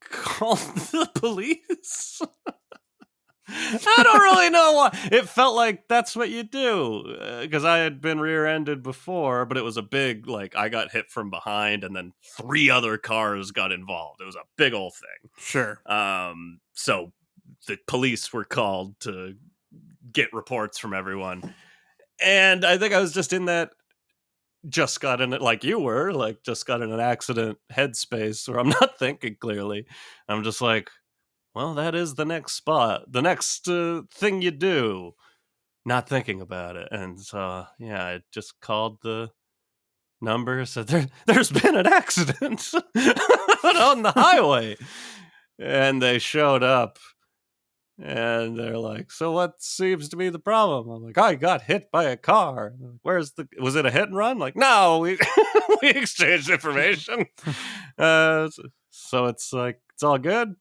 called the police. I don't really know why. It felt like that's what you do, because I had been rear-ended before, but it was a big, like, I got hit from behind, and then 3 other cars got involved. It was a big old thing. Sure. So the police were called to get reports from everyone, and I think I was just in that, just got in it like you were, like, just got in an accident headspace where I'm not thinking clearly. I'm just like, well, that is the next spot, the next thing you do, not thinking about it. And so, yeah, I just called the number, said there's been an accident on the highway. And they showed up and they're like, so what seems to be the problem? I'm like, I got hit by a car. Like, was it a hit and run? Like, no, we, we exchanged information. So it's like, it's all good.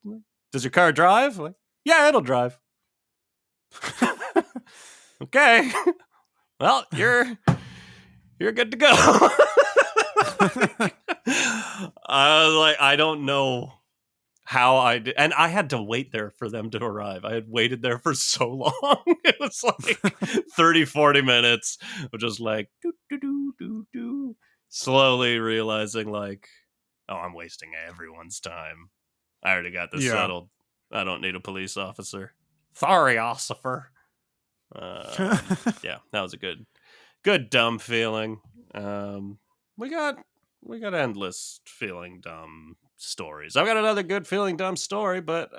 Does your car drive? Like, yeah, it'll drive. Okay. Well, you're good to go. I don't know how I did, and I had to wait there for them to arrive. I had waited there for so long. It was like 30-40 minutes of just like doo, doo, doo, doo, doo, slowly realizing like, oh, I'm wasting everyone's time. I already got this Yeah. settled. I don't need a police officer. Sorry, officer. Yeah, that was a good dumb feeling. We got endless feeling dumb stories. I've got another good feeling dumb story, but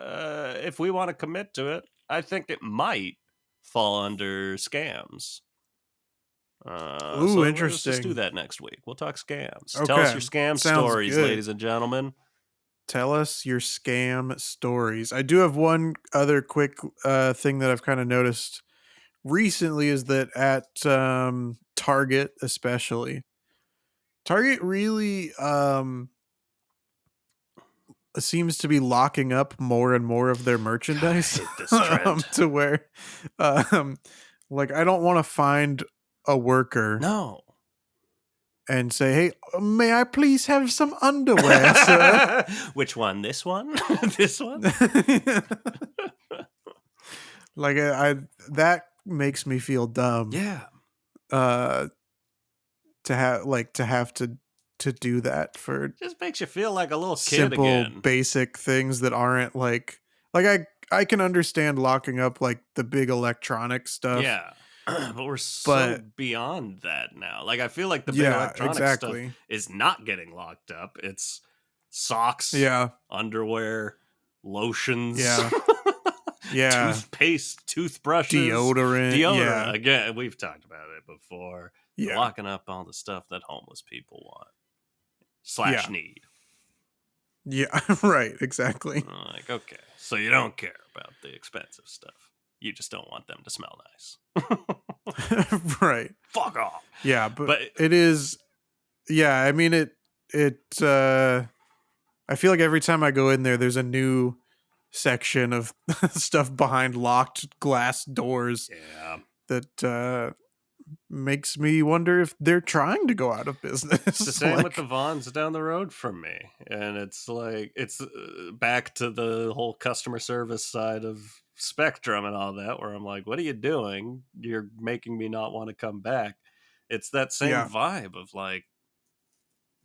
if we want to commit to it, I think it might fall under scams. Ooh, So let's just do interesting. that next week. We'll talk scams. Tell us Okay. your scam Sounds stories, good. ladies and gentlemen. Tell us your scam stories. I do have one other quick thing that I've kind of noticed recently is that at Target, especially, Target really seems to be locking up more and more of their God, I merchandise hate this trend. to where, um, like, I don't want to find a worker No. and say, "Hey, may I please have some underwear, sir?" Which one? This one? This one? Like I that makes me feel dumb. Yeah. Uh, to have to do that for Just makes you feel like a little kid simple again. basic things that aren't like I can understand locking up like the big electronic stuff, Yeah. But we're so but beyond that now. Like, I feel like the big yeah, electronic stuff exactly. is not getting locked up. It's socks, Yeah. underwear, lotions, Yeah. Yeah. toothpaste, toothbrushes, Deodorant. deodorant. Yeah. Again, we've talked about it before. They're Yeah. locking up all the stuff that homeless people want / Yeah. need. Yeah. Right. Exactly. Like, okay, so you don't care about the expensive stuff. You just don't want them to smell nice. Right. Fuck off. Yeah, but But it is yeah, I mean it I feel like every time I go in there there's a new section of stuff behind locked glass doors yeah, that makes me wonder if they're trying to go out of it's the business. same with the Like, Vons down the road from me, and it's like it's back to the whole customer service side of Spectrum and all that, where I'm like, "What are you doing? You're making me not want to come back." It's that same yeah, vibe of like,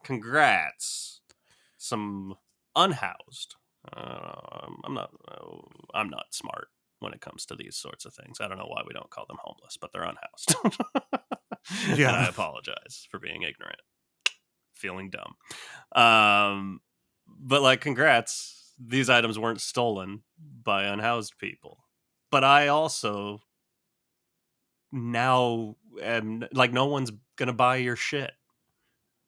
"Congrats, some unhoused." I'm not smart when it comes to these sorts of things. I don't know why we don't call them homeless, but they're unhoused. And I yeah, apologize for being ignorant, feeling dumb. But like, congrats, these items weren't stolen by unhoused people. But I also now am like, no one's gonna buy your shit.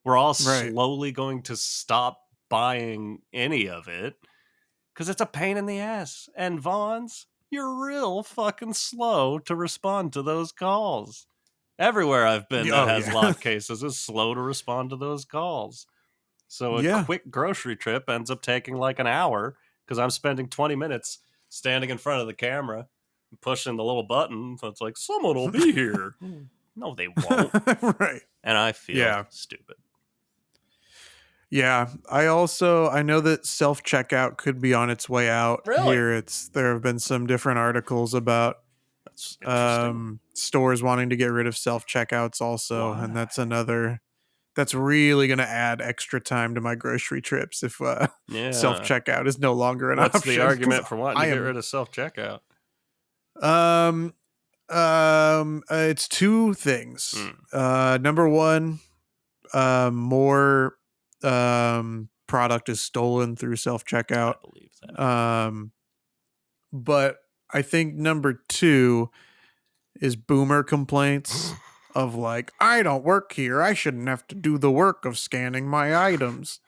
We're all right. slowly going to stop buying any of it because it's a pain in the ass. And Vaughn's, you're real fucking slow to respond to those calls. Everywhere I've been that Oh has yeah. lock cases is slow to respond to those calls. So a Yeah. quick grocery trip ends up taking like an hour because I'm spending 20 minutes standing in front of the camera, pushing the little button. So it's like, someone will be here. No, they won't. Right. And I feel Yeah. stupid. Yeah. I know that self-checkout could be on its way out Really? here. There have been some different articles about That's interesting. stores wanting to get rid of self-checkouts also, and Why? that's really going to add extra time to my grocery trips if Yeah. self-checkout is no longer an What's the option, cuz argument for wanting to I get am rid of self checkout? um it's two things. Hmm, Number one, more product is stolen through I self-checkout. believe that. Um but I think number two is boomer complaints of like, I don't work here, I shouldn't have to do the work of scanning my items.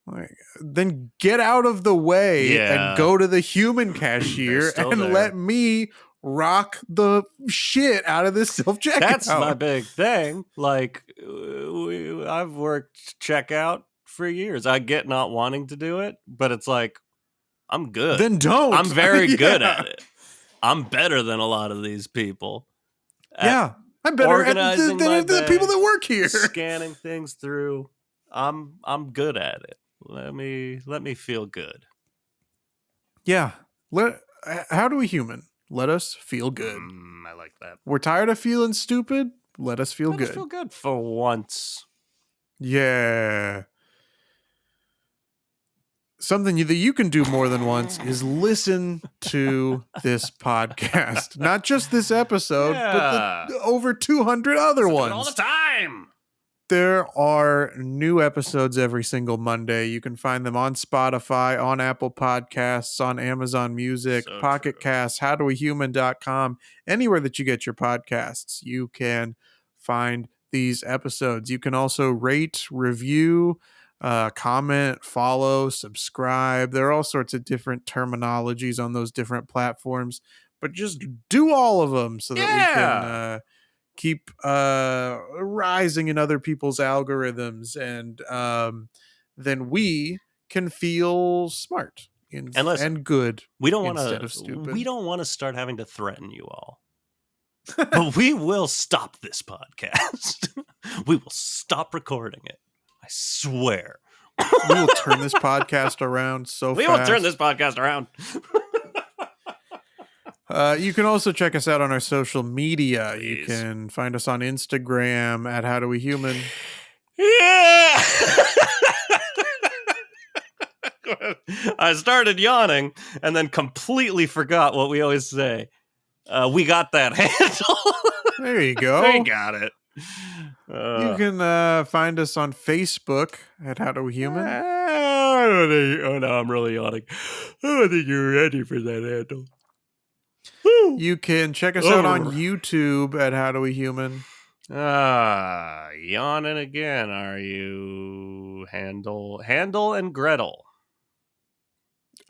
Like, then get out of the way and Yeah. go to the human They're cashier still and there. let me rock the shit out of this self That's my checkout. big thing. Like, I've worked checkout for years. I get not wanting to do it, but it's like, I'm good. Then don't. I'm very good Yeah. at it. I'm better than a lot of these people at Yeah. I'm better at organizing my than the people bag, that work here. scanning things through. I'm good at it. Let me feel good. Yeah. How do we human? Let us feel good. I like that. We're tired of feeling stupid. Let us feel Let us good. feel good for once. Yeah. Something that you can do more than once is listen to this podcast. Not just this episode, but the Yeah. over 200 other Listen to it all the ones. time. There are new episodes every single Monday. You can find them on Spotify, on Apple Podcasts, on Amazon Music, So Pocket true. Casts, HowDoWeHuman.com, anywhere that you get your podcasts. You can find these episodes. You can also rate, review, comment, follow, subscribe. There are all sorts of different terminologies on those different platforms, but just do all of them so that we can keep rising in other people's algorithms, and then we can feel smart And listen, and good we don't want instead to of we stupid. don't want to start having to threaten you all. But we will stop this podcast. We will stop recording it. I swear. We will turn this podcast around so We fast. will turn this podcast around. You can also check us out on our social media. Please. You can find us on Instagram at HowDoWeHuman. Yeah. I started yawning and then completely forgot what we always say. We got that handle. There you go. We got it. You can find us on Facebook at HowDoWeHuman. Oh no, I'm really yawning. I don't think you're ready for that handle. Woo. You can check us out on YouTube at HowDoWeHuman. Yawning again. Are you Handle and Gretel?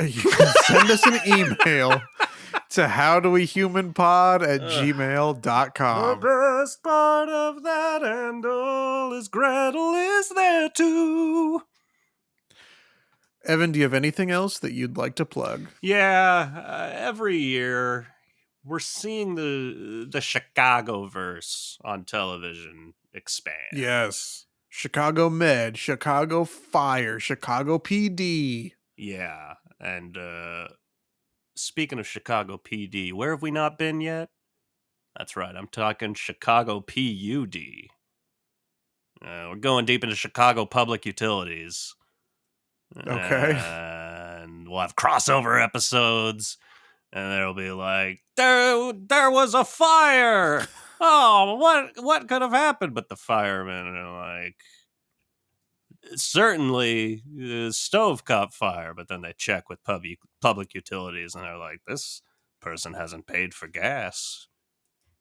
You can send us an email to howdowehumanpod@gmail.com. The best part of that handle is Gretel is there too. Evan, do you have anything else that you'd like to plug? Yeah, every year we're seeing the Chicago verse on television expand. Yes. Chicago Med, Chicago Fire, Chicago PD. Yeah, and speaking of Chicago PD, where have we not been yet? That's right, I'm talking Chicago PUD. We're going deep into Chicago public utilities. Okay. And we'll have crossover episodes. And there'll be like, there was a fire. Oh, what could have happened? But the firemen are like, certainly stovetop fire. But then they check with public utilities, and they're like, this person hasn't paid for gas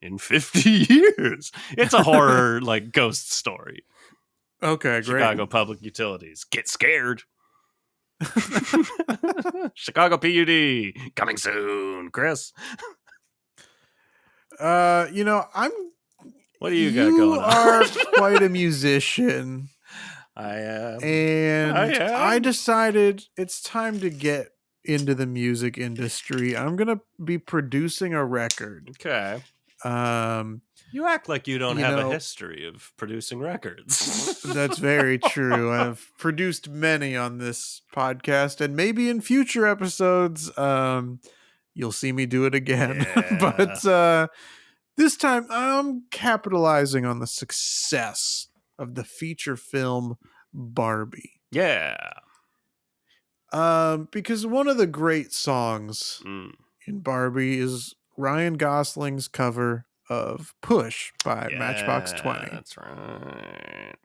in 50 years. It's a horror like ghost story. Okay, great. Chicago public utilities. Get scared. Chicago PUD coming soon, Chris. I'm What do you got You going are on? quite a musician, I am. I and I am. decided it's time to get into the music industry. I'm gonna be producing a record. Okay. Um, You act like you don't you have a know, history of producing records. that's very true. I've produced many on this podcast, and maybe in future episodes, you'll see me do it again. Yeah. But this time, I'm capitalizing on the success of the feature film Barbie. Yeah. Because one of the great songs Mm. in Barbie is Ryan Gosling's cover of Push by Matchbox Yeah, 20. that's right.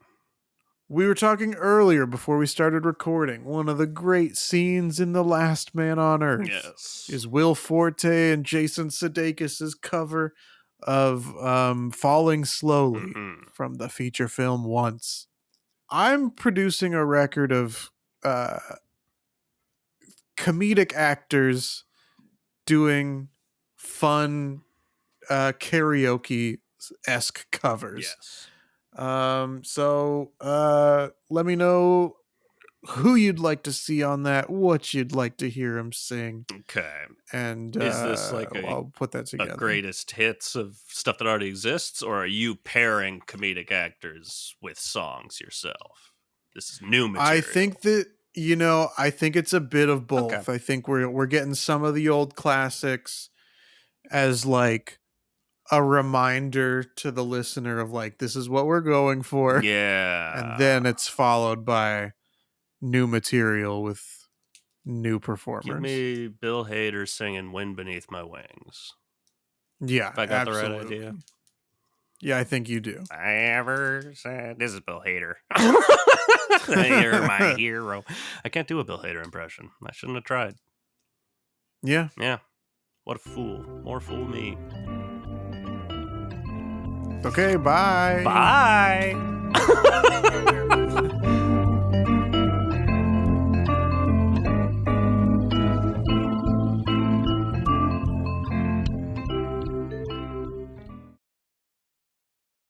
We were talking earlier before we started recording. One of the great scenes in The Last Man on Earth Yes. is Will Forte and Jason Sudeikis' cover of Falling Slowly Mm-hmm. from the feature film Once. I'm producing a record of uh, comedic actors doing fun karaoke esque covers. Yes. So let me know who you'd like to see on that, what you'd like to hear him sing, Okay. and Is this like I'll put that a together. greatest hits of stuff that already exists, or are you pairing comedic actors with songs yourself? This is new I think material. that I think it's a bit of Okay. both. I think we're getting some of the old classics as like a reminder to the listener of like this is what we're going for, and Yeah. then it's followed by new material with new Give performers. me Bill Hader singing Wind Beneath My Wings. Yeah, If I got the right idea. absolutely. Yeah, I think you do. I ever said this is Bill Hader. You're my hero. I can't do a Bill Hader impression. I shouldn't have tried. Yeah. Yeah. What a fool. More fool me. Okay, bye. Bye.